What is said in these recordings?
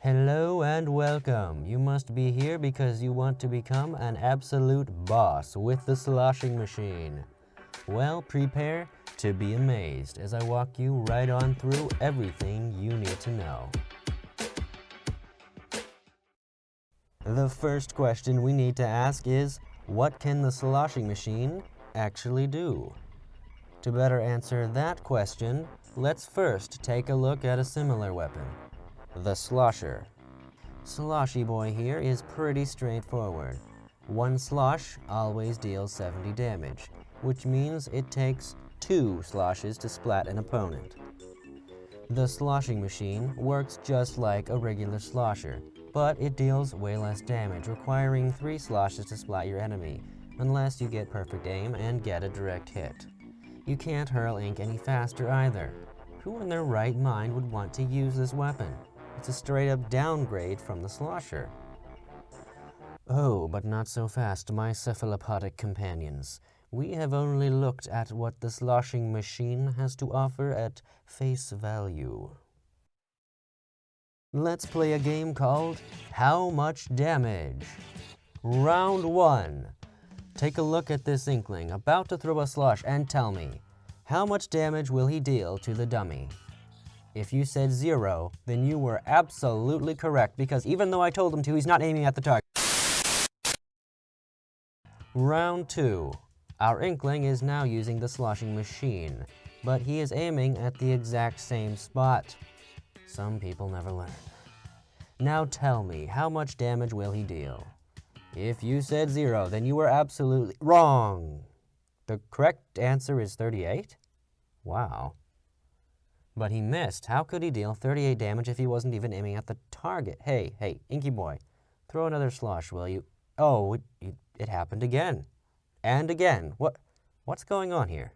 Hello and welcome. You must be here because you want to become an absolute boss with the sloshing machine. Well, prepare to be amazed as I walk you right on through everything you need to know. The first question we need to ask is, what can the sloshing machine actually do? To better answer that question, let's first take a look at a similar weapon, the slosher. Sloshy boy here is pretty straightforward. One slosh always deals 70 damage, which means it takes 2 sloshes to splat an opponent. The sloshing machine works just like a regular slosher, but it deals way less damage, requiring 3 sloshes to splat your enemy, unless you get perfect aim and get a direct hit. You can't hurl ink any faster either. Who in their right mind would want to use this weapon? It's a straight-up downgrade from the slosher. Oh, but not so fast, my cephalopodic companions. We have only looked at what the sloshing machine has to offer at face value. Let's play a game called How Much Damage? Round 1. Take a look at this inkling about to throw a slosh and tell me, how much damage will he deal to the dummy? If you said 0, then you were absolutely correct, because even though I told him to, he's not aiming at the target. Round 2. Our inkling is now using the sloshing machine, but he is aiming at the exact same spot. Some people never learn. Now tell me, how much damage will he deal? If you said 0, then you were absolutely wrong. The correct answer is 38? Wow. But he missed. How could he deal 38 damage if he wasn't even aiming at the target? Hey, Inky boy, throw another slosh, will you? Oh, it happened again. And again. What's going on here?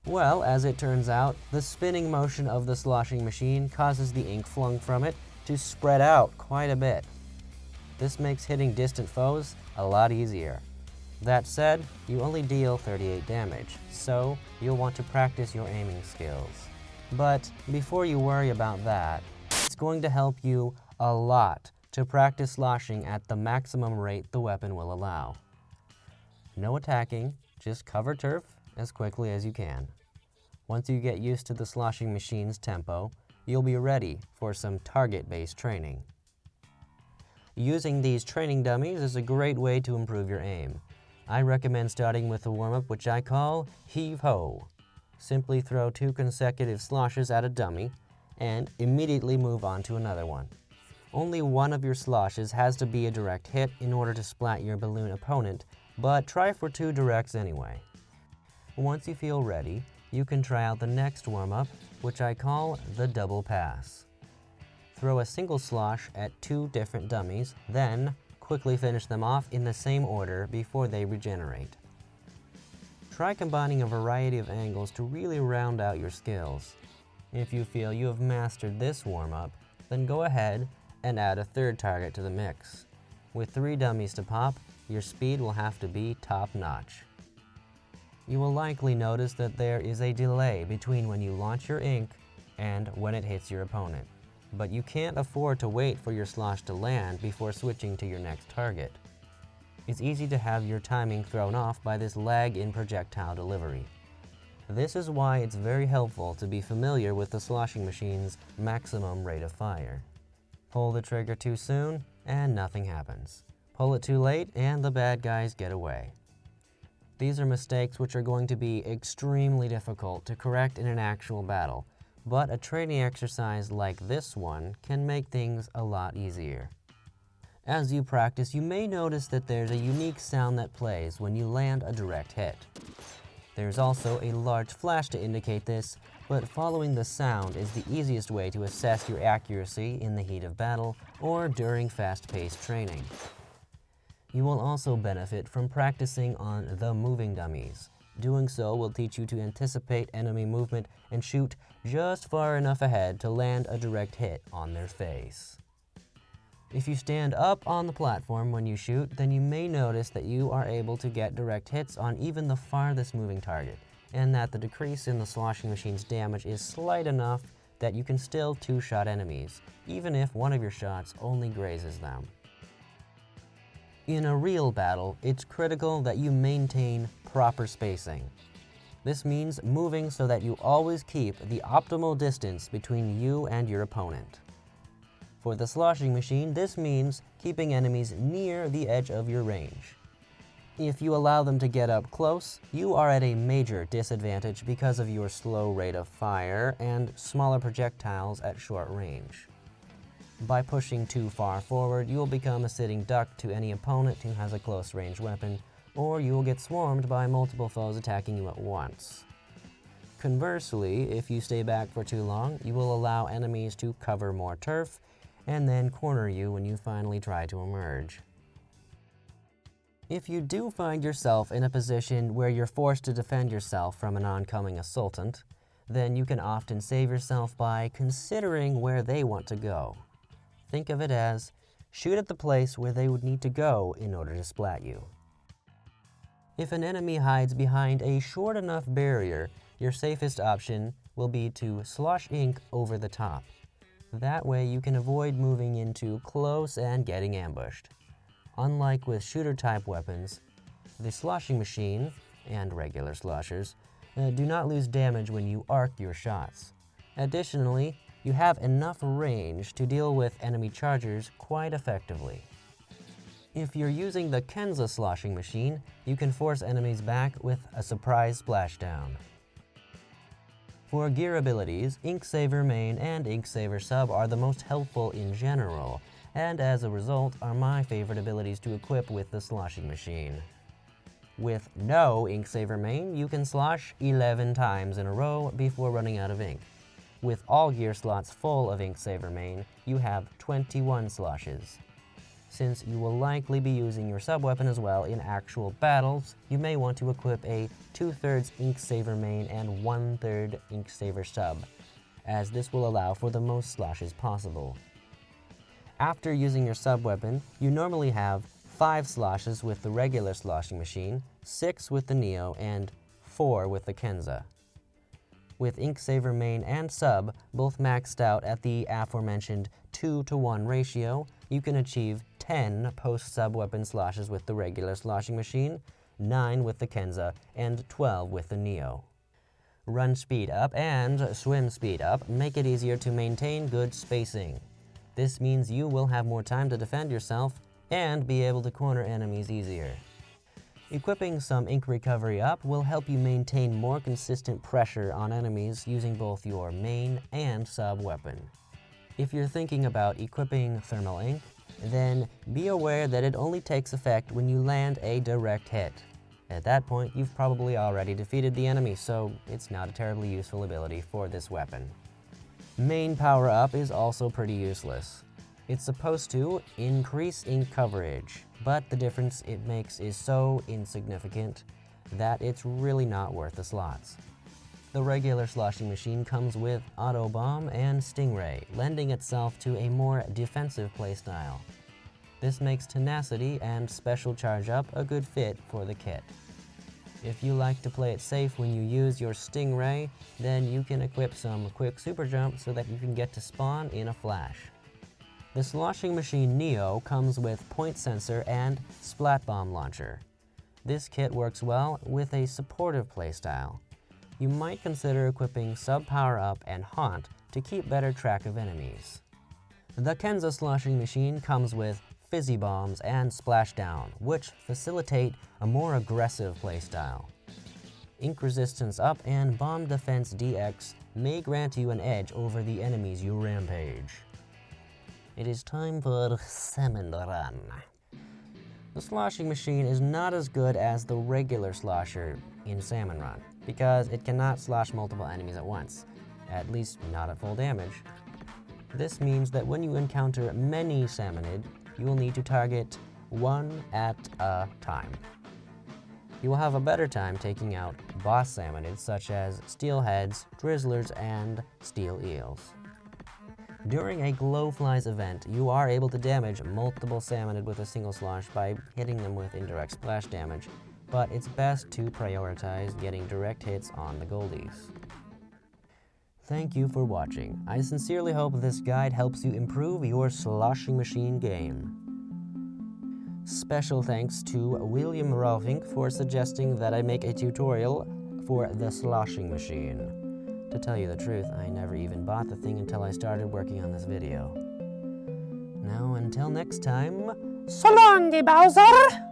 Well, as it turns out, the spinning motion of the sloshing machine causes the ink flung from it to spread out quite a bit. This makes hitting distant foes a lot easier. That said, you only deal 38 damage, so you'll want to practice your aiming skills. But before you worry about that, it's going to help you a lot to practice sloshing at the maximum rate the weapon will allow. No attacking, just cover turf as quickly as you can. Once you get used to the sloshing machine's tempo, you'll be ready for some target-based training. Using these training dummies is a great way to improve your aim. I recommend starting with a warm-up which I call heave-ho. Simply throw 2 consecutive sloshes at a dummy and immediately move on to another one. Only one of your sloshes has to be a direct hit in order to splat your balloon opponent, but try for 2 directs anyway. Once you feel ready, you can try out the next warm-up, which I call the double pass. Throw a single slosh at 2 different dummies, then quickly finish them off in the same order before they regenerate. Try combining a variety of angles to really round out your skills. If you feel you have mastered this warm-up, then go ahead and add a 3rd target to the mix. With 3 dummies to pop, your speed will have to be top-notch. You will likely notice that there is a delay between when you launch your ink and when it hits your opponent, but you can't afford to wait for your slosh to land before switching to your next target. It's easy to have your timing thrown off by this lag in projectile delivery. This is why it's very helpful to be familiar with the sloshing machine's maximum rate of fire. Pull the trigger too soon, and nothing happens. Pull it too late, and the bad guys get away. These are mistakes which are going to be extremely difficult to correct in an actual battle, but a training exercise like this one can make things a lot easier. As you practice, you may notice that there's a unique sound that plays when you land a direct hit. There's also a large flash to indicate this, but following the sound is the easiest way to assess your accuracy in the heat of battle or during fast-paced training. You will also benefit from practicing on the moving dummies. Doing so will teach you to anticipate enemy movement and shoot just far enough ahead to land a direct hit on their face. If you stand up on the platform when you shoot, then you may notice that you are able to get direct hits on even the farthest moving target, and that the decrease in the sloshing machine's damage is slight enough that you can still two-shot enemies, even if one of your shots only grazes them. In a real battle, it's critical that you maintain proper spacing. This means moving so that you always keep the optimal distance between you and your opponent. For the sloshing machine, this means keeping enemies near the edge of your range. If you allow them to get up close, you are at a major disadvantage because of your slow rate of fire and smaller projectiles at short range. By pushing too far forward, you will become a sitting duck to any opponent who has a close-range weapon, or you will get swarmed by multiple foes attacking you at once. Conversely, if you stay back for too long, you will allow enemies to cover more turf and then corner you when you finally try to emerge. If you do find yourself in a position where you're forced to defend yourself from an oncoming assaultant, then you can often save yourself by considering where they want to go. Think of it as, shoot at the place where they would need to go in order to splat you. If an enemy hides behind a short enough barrier, your safest option will be to slosh ink over the top. That way you can avoid moving in too close and getting ambushed. Unlike with shooter-type weapons, the sloshing machine, and regular sloshers, do not lose damage when you arc your shots. Additionally, you have enough range to deal with enemy chargers quite effectively. If you're using the Kenza sloshing machine, you can force enemies back with a surprise splashdown. For gear abilities, Inksaver Main and Inksaver Sub are the most helpful in general, and as a result are my favorite abilities to equip with the sloshing machine. With no Inksaver Main, you can slosh 11 times in a row before running out of ink. With all gear slots full of Inksaver Main, you have 21 sloshes. Since you will likely be using your sub-weapon as well in actual battles, you may want to equip a 2/3 Inksaver Main and 1/3 Inksaver Sub, as this will allow for the most sloshes possible. After using your sub-weapon, you normally have 5 sloshes with the regular sloshing machine, 6 with the Neo, and 4 with the Kenza. With Inksaver Main and Sub both maxed out at the aforementioned 2-to-1 ratio, you can achieve 10 post-sub-weapon sloshes with the regular sloshing machine, 9 with the Kenza, and 12 with the Neo. Run speed up and swim speed up make it easier to maintain good spacing. This means you will have more time to defend yourself and be able to corner enemies easier. Equipping some ink recovery up will help you maintain more consistent pressure on enemies using both your main and sub weapon. If you're thinking about equipping thermal ink, then be aware that it only takes effect when you land a direct hit. At that point, you've probably already defeated the enemy, so it's not a terribly useful ability for this weapon. Main power-up is also pretty useless. It's supposed to increase ink coverage, but the difference it makes is so insignificant that it's really not worth the slots. The regular sloshing machine comes with Auto Bomb and Stingray, lending itself to a more defensive playstyle. This makes Tenacity and Special Charge Up a good fit for the kit. If you like to play it safe when you use your Stingray, then you can equip some Quick Super Jump so that you can get to spawn in a flash. The Sloshing Machine Neo comes with Point Sensor and Splat Bomb Launcher. This kit works well with a supportive playstyle. You might consider equipping Sub Power Up and Haunt to keep better track of enemies. The Kenza Sloshing Machine comes with Fizzy Bombs and Splashdown, which facilitate a more aggressive playstyle. Ink Resistance Up and Bomb Defense DX may grant you an edge over the enemies you rampage. It is time for Salmon Run. The Sloshing Machine is not as good as the regular slosher in Salmon Run, because it cannot slosh multiple enemies at once, at least not at full damage. This means that when you encounter many Salmonid, you will need to target one at a time. You will have a better time taking out boss Salmonids such as Steelheads, Drizzlers, and Steel Eels. During a Glowflies event, you are able to damage multiple Salmonid with a single slosh by hitting them with indirect splash damage, but it's best to prioritize getting direct hits on the Goldies. Thank you for watching. I sincerely hope this guide helps you improve your sloshing machine game. Special thanks to William Rohlfing for suggesting that I make a tutorial for the sloshing machine. To tell you the truth, I never even bought the thing until I started working on this video. Now, until next time, so long, Bowser!